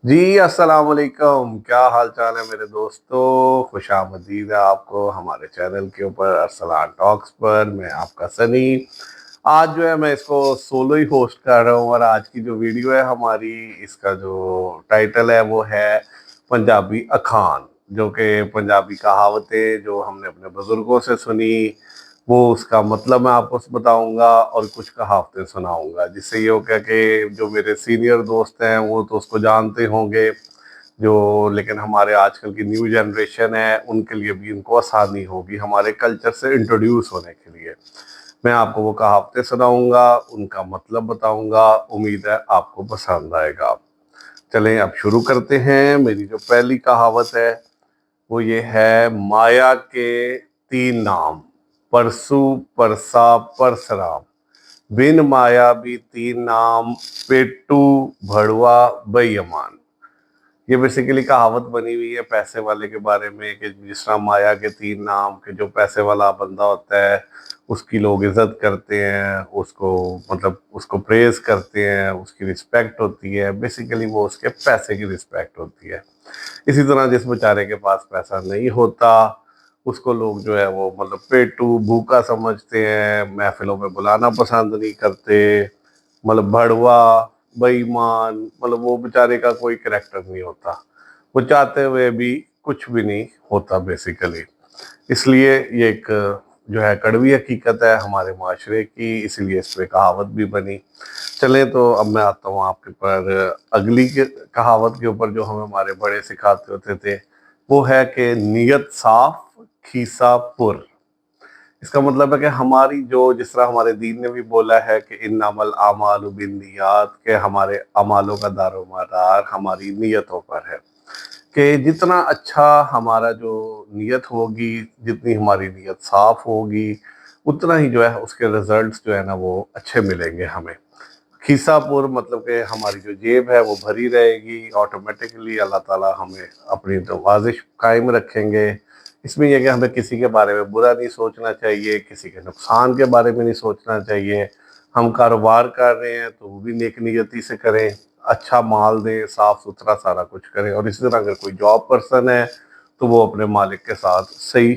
जी, अस्सलाम वालेकुम। क्या हाल चाल है मेरे दोस्तों? खुशामदीद है आपको हमारे चैनल के ऊपर अरसलान टॉक्स पर। मैं आपका सनी। आज जो है मैं इसको सोलो ही होस्ट कर रहा हूँ और आज की जो वीडियो है हमारी, इसका जो टाइटल है वो है पंजाबी अखान, जो कि पंजाबी कहावतें जो हमने अपने बुजुर्गों से सुनी, वो उसका मतलब मैं आपको बताऊंगा और कुछ कहावतें सुनाऊंगा, जिससे ये हो गया कि जो मेरे सीनियर दोस्त हैं वो तो उसको जानते होंगे, जो लेकिन हमारे आजकल की न्यू जनरेशन है उनके लिए भी इनको आसानी होगी हमारे कल्चर से इंट्रोड्यूस होने के लिए। मैं आपको वो कहावतें सुनाऊंगा, उनका मतलब बताऊंगा। उम्मीद है आपको पसंद आएगा। चलें अब शुरू करते हैं। मेरी जो पहली कहावत है वो ये है, माया के तीन नाम, परसू परसा परसराम, बिन माया भी तीन नाम, पेटू भड़वा बेईमान। ये बेसिकली कहावत बनी हुई है पैसे वाले के बारे में कि जिस तरह माया के तीन नाम, के जो पैसे वाला बंदा होता है उसकी लोग इज्जत करते हैं, उसको मतलब उसको प्रेज करते हैं, उसकी रिस्पेक्ट होती है। बेसिकली वो उसके पैसे की रिस्पेक्ट होती है। इसी तरह जिस बेचारे के पास पैसा नहीं होता उसको लोग जो है वो मतलब पेटू भूखा समझते हैं, महफिलों में बुलाना पसंद नहीं करते, मतलब भड़वा बेईमान, मतलब वो बेचारे का कोई करेक्टर नहीं होता, वो चाहते हुए भी कुछ भी नहीं होता बेसिकली। इसलिए ये एक जो है कड़वी हकीकत है हमारे माशरे की, इसलिए इस पे कहावत भी बनी। चलें तो अब मैं आता हूँ आपके पर अगली के कहावत के ऊपर, जो हमें हमारे बड़े सिखाते होते थे। वो है कि नियत साफ, खीसा पुर। इसका मतलब है कि हमारी जो, जिस तरह हमारे दीन ने भी बोला है कि इन्नमल आमालु बिन्नियात, के हमारे अमालों का दारोमदार हमारी नियतों पर है। कि जितना अच्छा हमारा जो नियत होगी, जितनी हमारी नियत साफ होगी, उतना ही जो है उसके रिजल्ट्स जो है ना वो अच्छे मिलेंगे हमें। खिस्सापुर मतलब कि हमारी जो जेब है वो भरी रहेगी ऑटोमेटिकली। अल्लाह ताला हमें अपनी नवाजिश कायम रखेंगे। इसमें यह कि हमें किसी के बारे में बुरा नहीं सोचना चाहिए, किसी के नुकसान के बारे में नहीं सोचना चाहिए। हम कारोबार कर रहे हैं तो वो भी नेक नियति से करें, अच्छा माल दें, साफ सुथरा सारा कुछ करें। और इसी तरह अगर कोई जॉब पर्सन है तो वो अपने मालिक के साथ सही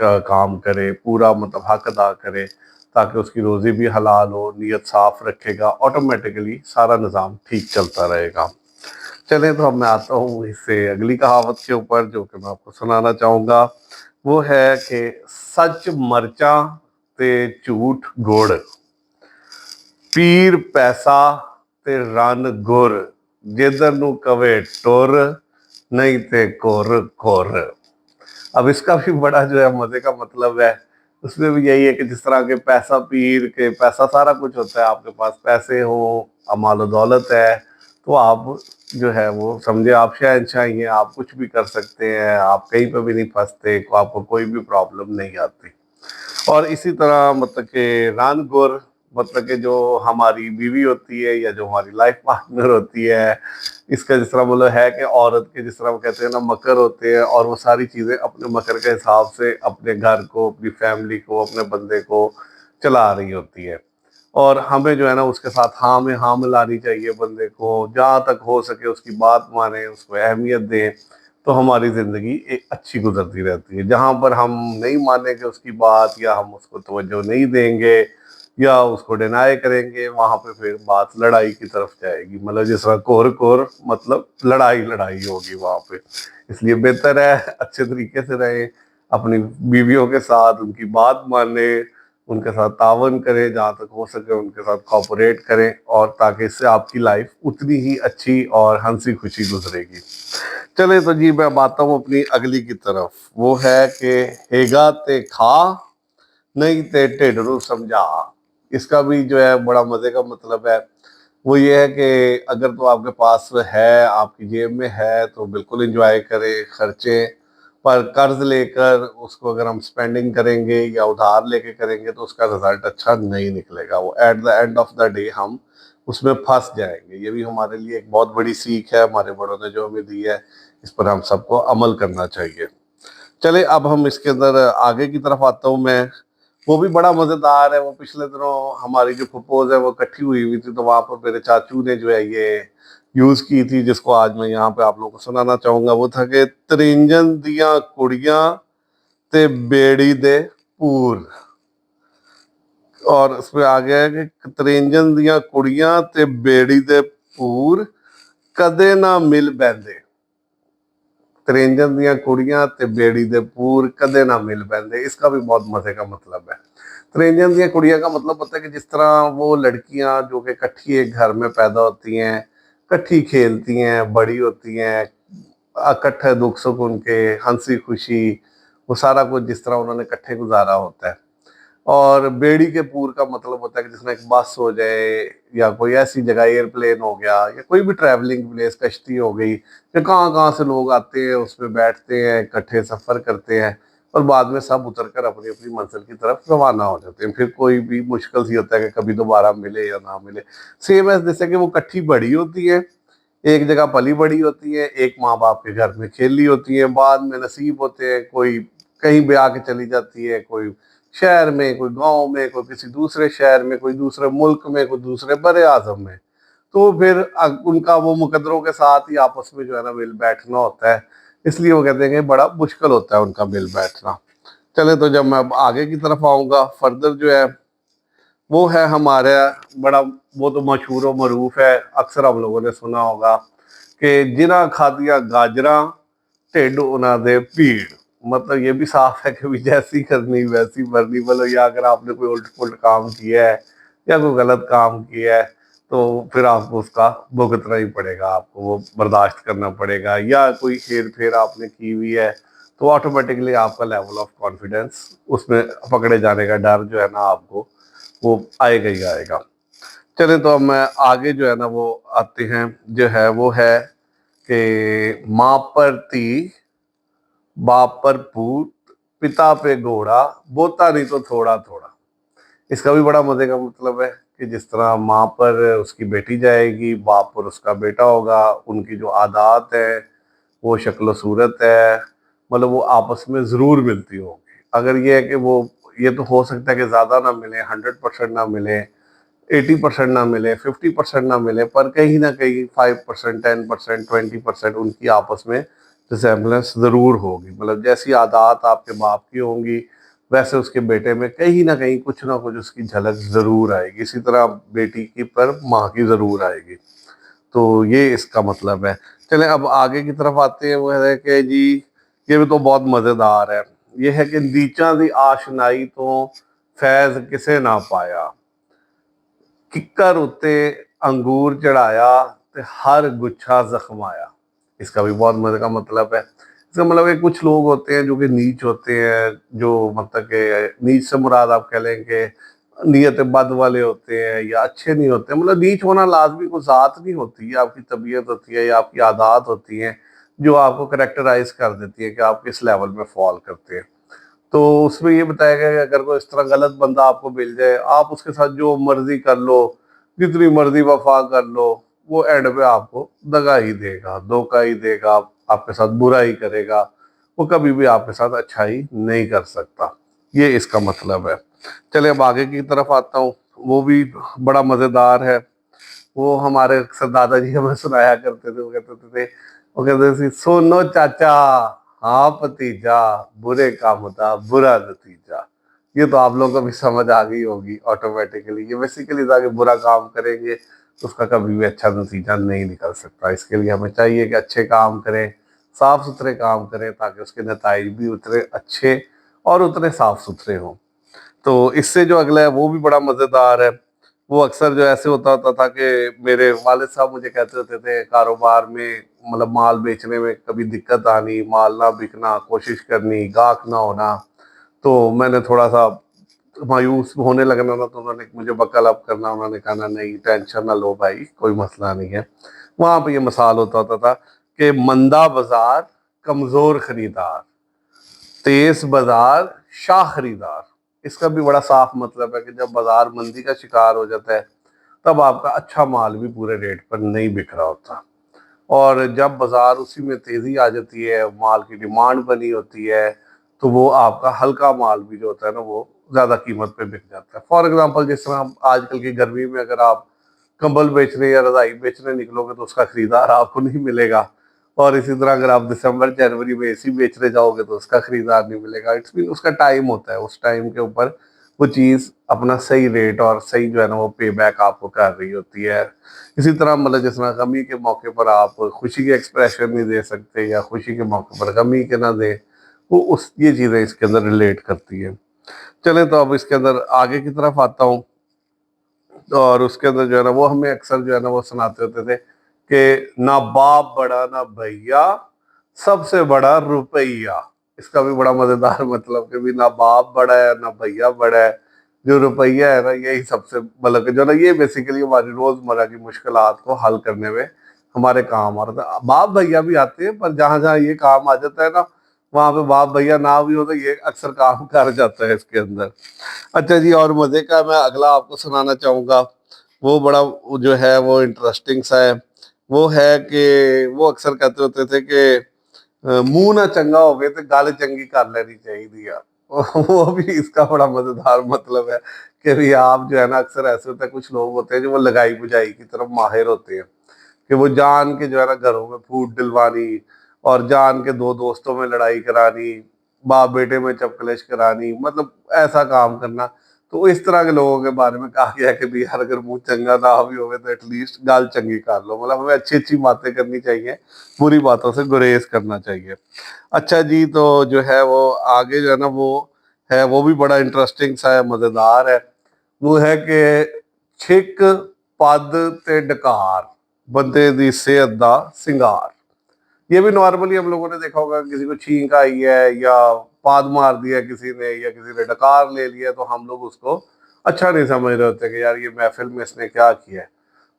काम करे, पूरा मतलब हक अदा करे, ताकि उसकी रोज़ी भी हलाल हो, नीयत साफ रखेगा, ऑटोमेटिकली सारा निज़ाम ठीक चलता रहेगा। चलें तो अब मैं आता हूँ इससे अगली कहावत के ऊपर, जो कि मैं आपको सुनाना चाहूँगा। वो है कि सच मरचा ते झूठ गुड़, पीर पैसा ते रन गुर, जिधर नू कवे टुर, नहीं ते कोर कोर। अब इसका भी बड़ा जो है मजे का मतलब है। उसमें भी यही है कि जिस तरह के पैसा पीर के, पैसा सारा कुछ होता है, आपके पास पैसे हो, अमाल दौलत है, तो आप जो है वो समझे आप शहंशाह ही हैं, आप कुछ भी कर सकते हैं, आप कहीं पे भी नहीं फंसते, आपको कोई भी प्रॉब्लम नहीं आती। और इसी तरह मतलब कि रानगुर, मतलब कि जो हमारी बीवी होती है या जो हमारी लाइफ पार्टनर होती है, इसका जिस तरह मतलब है कि औरत के जिस तरह वो कहते हैं ना मकर होते हैं, और वो सारी चीज़ें अपने मकर के हिसाब से अपने घर को, अपनी फैमिली को, अपने बंदे को चला रही होती है। और हमें जो है ना उसके साथ हाँ में हाँ मिलानी चाहिए, बंदे को जहाँ तक हो सके उसकी बात माने, उसको अहमियत दें, तो हमारी ज़िंदगी एक अच्छी गुजरती रहती है। जहाँ पर हम नहीं मानेंगे उसकी बात, या हम उसको तवज्जो नहीं देंगे, या उसको डिनाई करेंगे, वहाँ पे फिर बात लड़ाई की तरफ जाएगी। मतलब जिस तरह कोर कोर मतलब लड़ाई लड़ाई होगी वहाँ पे। इसलिए बेहतर है अच्छे तरीके से रहें अपनी बीवियों के साथ, उनकी बात माने, उनके साथ तावन करें, जहाँ तक हो सके उनके साथ कॉपरेट करें, और ताकि इससे आपकी लाइफ उतनी ही अच्छी और हंसी खुशी गुजरेगी। चले तो जी मैं आता हूँ अपनी अगली की तरफ। वो है कि हेगा ते खा, नहीं ते ढिड नूं समझा। इसका भी जो है बड़ा मजे का मतलब है। वो ये है कि अगर तो आपके पास है, आपकी जेब में है, तो बिल्कुल एंजॉय करें, खर्चे। पर कर्ज लेकर उसको अगर हम स्पेंडिंग करेंगे या उधार लेके करेंगे तो उसका रिजल्ट अच्छा नहीं निकलेगा। वो at the end of the day हम उसमें फंस जाएंगे। ये भी हमारे लिए एक बहुत बड़ी सीख है, हमारे बड़ों ने जो हमें दी है, इस पर हम सबको अमल करना चाहिए। चले अब हम इसके अंदर आगे की तरफ आता हूँ मैं। वो भी बड़ा मजेदार है। वो पिछले दिनों हमारी जो प्रपोज है वो इकट्ठी हुई हुई थी, तो वहां पर मेरे चाचू ने जो है ये यूज की थी, जिसको आज मैं यहाँ पे आप लोगों को सुनाना चाहूंगा, वो था कि त्रिंजन दियां कुड़ियां ते बेड़ी दे पूर। और उसमें आ गया है कि त्रिंजन दियां कुड़ियां ते बेड़ी दे पूर, कदे ना मिल बैठे। त्रिंजन दियां कुड़ियां ते बेड़ी दे पूर, कदे ना मिल बैठे। इसका भी बहुत मजे का मतलब है। त्रिंजन दियां कुड़ियां का मतलब होता है कि जिस तरह वो लड़कियां जो कि इकट्ठी एक घर में पैदा होती हैं, इकट्ठी खेलती हैं, बड़ी होती हैं, इकट्ठे दुख सुख उनके, हंसी खुशी, वो सारा कुछ जिस तरह उन्होंने इकट्ठे गुजारा होता है। और बेड़ी के पूर का मतलब होता है कि जिसमें एक बस हो जाए, या कोई ऐसी जगह, एयरप्लेन हो गया, या कोई भी ट्रैवलिंग प्लेस, कश्ती हो गई, कि कहाँ कहाँ से लोग आते हैं, उसमें बैठते हैं, इकट्ठे सफर करते हैं, और बाद में सब उतर कर अपनी अपनी मंजिल की तरफ रवाना हो जाते हैं। फिर कोई भी मुश्किल सी होता है कि कभी दोबारा मिले या ना मिले। सेम है जैसे कि वो इकट्ठी बड़ी होती है, एक जगह पली बड़ी होती है, एक माँ बाप के घर में खेली होती है, बाद में नसीब होते हैं, कोई कहीं भी आके चली जाती है, कोई शहर में, कोई गांव में, कोई किसी दूसरे शहर में, कोई दूसरे मुल्क में, कोई दूसरे बड़े आजम में। तो फिर उनका वो मुकद्दरों के साथ ही आपस में जो है ना मिल बैठना होता है। इसलिए वो कहते हैं कि बड़ा मुश्किल होता है उनका मिल बैठना। चले, तो जब मैं अब आगे की तरफ आऊंगा, फर्दर जो है वो है हमारे बड़ा, वो तो मशहूर और मरूफ है, अक्सर हम लोगों ने सुना होगा कि जिना खादिया गाजरा ढिड उना दे पीड़। मतलब ये भी साफ है कि भी जैसी करनी वैसी भरनी। मतलब या अगर आपने कोई उल्ट पुल्ट काम किया है या कोई गलत काम किया है, तो फिर आपको उसका भुगतना ही पड़ेगा, आपको वो बर्दाश्त करना पड़ेगा। या कोई हेर फेर आपने की हुई है, तो ऑटोमेटिकली आपका लेवल ऑफ कॉन्फिडेंस, उसमें पकड़े जाने का डर जो है ना, आपको वो आएगा ही आएगा। चले, तो अब मैं आगे जो है ना वो आते हैं, जो है वो है कि माँ पर ती, बाप पर पूत, पिता पे घोड़ा, बोता नहीं तो थोड़ा थोड़ा। इसका भी बड़ा मजे का मतलब है कि जिस तरह माँ पर उसकी बेटी जाएगी, बाप पर उसका बेटा होगा, उनकी जो आदत है, वो शक्ल सूरत है, मतलब वो आपस में जरूर मिलती होगी। अगर ये है कि वो, ये तो हो सकता है कि ज्यादा ना मिले, 100% ना मिले, 80% ना मिले, 50% ना मिले, पर कहीं ना कहीं 5%, 10%, 20% उनकी आपस में रिसेम्बलेंस जरूर होगी। मतलब जैसी आदत आपके बाप की होंगी, वैसे उसके बेटे में कहीं ना कुछ उसकी झलक जरूर आएगी। इसी तरह बेटी की पर माँ की जरूर आएगी। तो ये इसका मतलब है। चलें, अब आगे की तरफ आते हैं। वो है कि जी, ये भी तो बहुत मजेदार है। ये है कि नीचा दी आशनाई तो फैज किसे ना पाया, किकर उत्ते अंगूर चढ़ाया ते हर गुच्छा जख्माया। इसका भी बहुत मजे का मतलब है। इसका मतलब है कुछ लोग होते हैं जो कि नीच होते हैं, जो मतलब कि नीच से मुराद आप कह लें कि नीयत बद वाले होते हैं या अच्छे नहीं होते। मतलब नीच होना लाजमी कोई ज़ात नहीं होती है, आपकी तबीयत होती है या आपकी आदत होती है, जो आपको करेक्टराइज कर देती है कि आप किस लेवल में फॉल करते हैं। तो उसमें ये बताया गया कि अगर कोई इस तरह गलत बंदा आपको मिल जाए, आप उसके साथ जो मर्जी कर लो, जितनी मर्जी वफा कर लो, वो एंड पे आपको दगा ही देगा, धोखा ही देगा, आपके साथ बुरा ही करेगा। वो कभी भी आपके साथ अच्छाई नहीं कर सकता। ये इसका मतलब है। चलिए, अब आगे की तरफ आता हूँ। वो भी बड़ा मजेदार है। वो हमारे अक्सर दादाजी हमें सुनाया करते थे। वो कहते थे, सोनो चाचा, हाँ भतीजा, बुरे काम था बुरा नतीजा। ये तो आप लोगों को भी समझ आ गई होगी ऑटोमेटिकली। ये बेसिकली था कि बुरा काम करेंगे तो उसका कभी भी अच्छा नतीजा नहीं निकल सकता। इसके लिए हमें चाहिए कि अच्छे काम करें, साफ सुथरे काम करें, ताकि उसके नताइज भी उतने अच्छे और उतने साफ सुथरे हों। तो इससे जो अगला है वो भी बड़ा मजेदार है। वो अक्सर जो ऐसे होता था कि मेरे वालिद साहब मुझे कहते होते थे, कारोबार में मतलब माल बेचने में कभी दिक्कत आनी, माल ना बिकना, कोशिश करनी, गाहक ना होना, तो मैंने थोड़ा सा मायूस होने लगना ना, तो उन्होंने मुझे बकल अप करना, उन्होंने कहा ना, नहीं टेंशन ना लो भाई, कोई मसला नहीं है। वहां पे ये मिसाल होता था कि मंदा बाजार कमजोर खरीदार, तेज बाजार शाह खरीदार। इसका भी बड़ा साफ मतलब है कि जब बाजार मंदी का शिकार हो जाता है, तब आपका अच्छा माल भी पूरे रेट पर नहीं बिक रहा होता। और जब बाजार उसी में तेजी आ जाती है, माल की डिमांड बनी होती है, तो वो आपका हल्का माल भी जो होता है ना, वो ज्यादा कीमत पे बिक जाता है। फॉर एग्जांपल, जिस तरह आजकल की गर्मी में अगर आप कंबल बेचने या रजाई बेचने निकलोगे तो उसका खरीदार आपको नहीं मिलेगा। और इसी तरह अगर आप दिसंबर जनवरी में एसी बेचने जाओगे तो उसका खरीदार नहीं मिलेगा। इट्स मीन उसका टाइम होता है, उस टाइम के ऊपर वो चीज़ अपना सही रेट और सही जो है ना वो पे बैक आपको कर रही होती है। इसी तरह मतलब जिस तरह गमी के मौके पर आप खुशी के एक्सप्रेशन नहीं दे सकते या खुशी के मौके पर गमी के ना दे, वो उस ये चीज़ें इसके अंदर रिलेट करती है। चलें तो अब इसके अंदर आगे की तरफ आता हूँ। और उसके अंदर जो है ना वो हमें अक्सर जो है ना वो सुनाते होते थे कि ना बाप बड़ा ना भैया, सबसे बड़ा रुपया। इसका भी बड़ा मजेदार मतलब कि भी ना बाप बड़ा है ना भैया बड़ा है, जो रुपया है ना यही सबसे मतलब कि जो ना ये बेसिकली हमारी रोजमर्रा की मुश्किलात को हल करने में हमारे काम आ रहा था। बाप भैया भी आते हैं पर जहां जहां ये काम आ जाता है ना, वहां पे बाप भैया ना भी हो तो ये अक्सर काम कर जाता है इसके अंदर। अच्छा जी, और मजे का मैं अगला आपको सुनाना चाहूंगा। वो बड़ा जो है वो इंटरेस्टिंग सा है। वो है कि वो अक्सर कहते होते थे कि मुंह ना चंगा हो गए तो गल चंगी कर लेनी चाहिए यार। वो भी इसका बड़ा मजेदार मतलब है कि भी आप जो है ना अक्सर ऐसे होते हैं, कुछ लोग होते हैं जो वो लगाई बुझाई की तरफ माहिर होते हैं कि वो जान के जो है ना घरों में फूट दिलवानी और जान के दो दोस्तों में लड़ाई करानी, बाप बेटे में चपकलेश करानी, मतलब ऐसा काम करना। तो इस तरह के लोगों के बारे में कहा गया है कि भी यार अगर मुंह चंगा ना भी होवे तो एटलीस्ट गाल चंगी कर लो। मतलब हमें अच्छी अच्छी बातें करनी चाहिए, बुरी बातों से गुरेज करना चाहिए। अच्छा जी, तो जो है वो आगे जो है ना वो है वो भी बड़ा इंटरेस्टिंग सा है, मजेदार है। वो है कि छिक पद ते डकार बंदे दी सेहत दा सिंगार। ये भी नॉर्मली हम लोगों ने देखा होगा, किसी को छींक आई है या पाद मार दिया किसी ने या किसी ने डकार ले लिया तो हम लोग उसको अच्छा नहीं समझ रहे होते कि यार ये महफिल में इसने क्या किया है।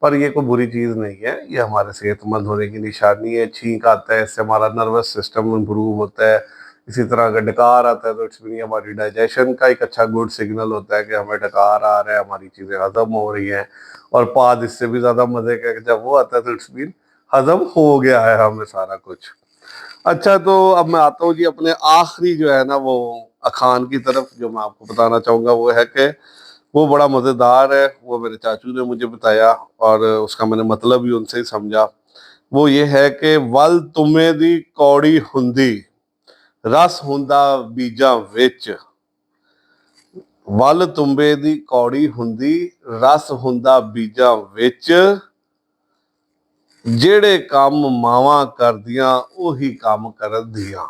पर ये कोई बुरी चीज़ नहीं है, ये हमारे सेहतमंद होने की निशानी है। छींक आता है इससे हमारा नर्वस सिस्टम इम्प्रूव होता है। इसी तरह अगर डकार आता है तो इट्स मीन हमारी डाइजेशन का एक अच्छा गुड सिग्नल होता है कि हमें डकार आ रहा है, हमारी चीज़ें हजम हो रही हैं। और पाद इससे भी ज़्यादा मज़े का कि जब वो आता है तो इट्स मीन हजम हो गया है हमें सारा कुछ। अच्छा, तो अब मैं आता हूँ जी अपने आखिरी जो है ना वो अखान की तरफ। जो मैं आपको बताना चाहूँगा वो है कि वो बड़ा मज़ेदार है, वो मेरे चाचू ने मुझे बताया और उसका मैंने मतलब भी उनसे ही समझा। वो ये है कि वल तुम्हें दी कौड़ी हुंदी रस हुंदा बीजा विच। वल तुम्बे दी कौड़ी हुंदी रस हुंदा बीजा विच। ਜਿਹੜੇ ਕੰਮ ਮਾਵਾਂ ਕਰਦੀਆਂ ਉਹੀ ਕੰਮ ਕਰਦੀਆਂ।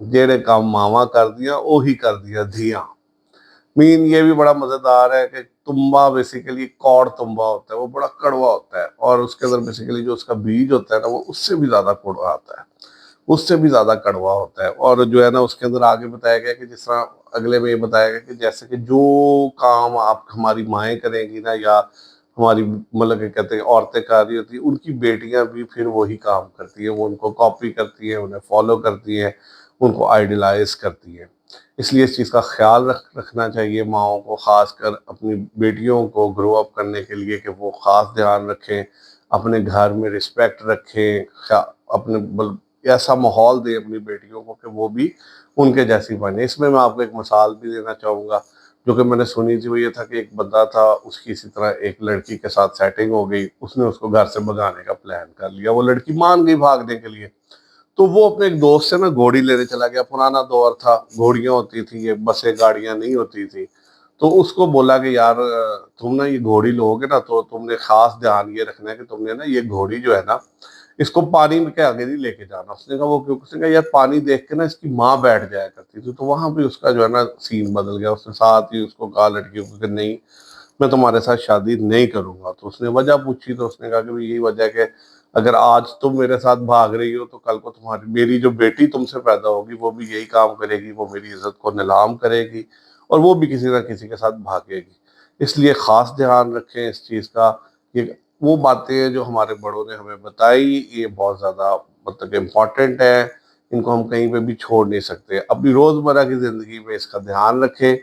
जेड़े काम मावा कर दिया वही कर दिया धिया। मीन ये भी बड़ा मजेदार है कि तुम्बा बेसिकली कौड़ तुम्बा होता है, वो बड़ा कड़वा होता है और उसके अंदर बेसिकली जो उसका बीज होता है ना वो उससे भी ज्यादा कड़वा आता है, उससे भी ज्यादा कड़वा होता है। और जो है ना उसके अंदर आगे बताया गया कि जिस तरह अगले में ये बताया गया कि जैसे कि जो काम आप हमारी माएँ करेंगी ना या हमारी मतलब क्या कहते हैं औरतें कर रही होती है, उनकी बेटियां भी फिर वही काम करती है, वो उनको कॉपी करती है, उन्हें फॉलो करती है, उनको आइडलाइज करती है। इसलिए इस चीज़ का ख्याल रखना चाहिए माओं को, ख़ासकर अपनी बेटियों को ग्रो अप करने के लिए कि वो ख़ास ध्यान रखें, अपने घर में रिस्पेक्ट रखें, अपने ऐसा माहौल दें अपनी बेटियों को कि वो भी उनके जैसी बने। इसमें मैं आपको एक मिसाल भी देना चाहूँगा जो कि मैंने सुनी थी। वो ये था कि एक बंदा था, उसकी इसी तरह एक लड़की के साथ सेटिंग हो गई, उसने उसको घर से भगाने का प्लान कर लिया, वो लड़की मान गई भागने के लिए। तो वो अपने एक दोस्त से ना घोड़ी लेने चला गया। पुराना दौर था, घोड़ियां होती थी, ये बसें गाड़ियां नहीं होती थी। तो उसको बोला कि यार तुम ना ये घोड़ी लोगे ना तो तुमने खास ध्यान ये रखना है कि तुमने ना ये घोड़ी जो है ना इसको पानी में के आगे नहीं लेके जाना। उसने कहा वो क्यों? उसने कहा यार पानी देख के ना इसकी माँ बैठ जाया करती थी। तो वहां भी उसका जो है ना सीन बदल गया। उसने साथ ही उसको कहा लड़कियों को कि नहीं, मैं तुम्हारे साथ शादी नहीं करूंगा। तो उसने वजह पूछी तो उसने कहा कि भाई यही वजह है कि अगर आज तुम मेरे साथ भाग रही हो तो कल को तुम्हारी मेरी जो बेटी तुमसे पैदा होगी वो भी यही काम करेगी, वो मेरी इज्जत को नीलाम करेगी और वो भी किसी ना किसी के साथ भागेगी। इसलिए खास ध्यान रखें इस चीज़ का। ये वो बातें जो हमारे बड़ों ने हमें बताई ये बहुत ज़्यादा मतलब इम्पॉर्टेंट है, इनको हम कहीं पे भी छोड़ नहीं सकते। अपनी रोज़मर्रा की ज़िंदगी में इसका ध्यान रखें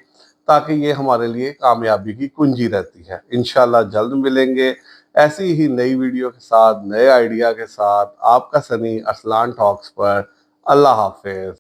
ताकि ये हमारे लिए कामयाबी की कुंजी रहती है। इंशाल्लाह जल्द मिलेंगे ऐसी ही नई वीडियो के साथ, नए आइडिया के साथ। आपका सनी अरसलान टॉक्स पर। अल्लाह हाफिज।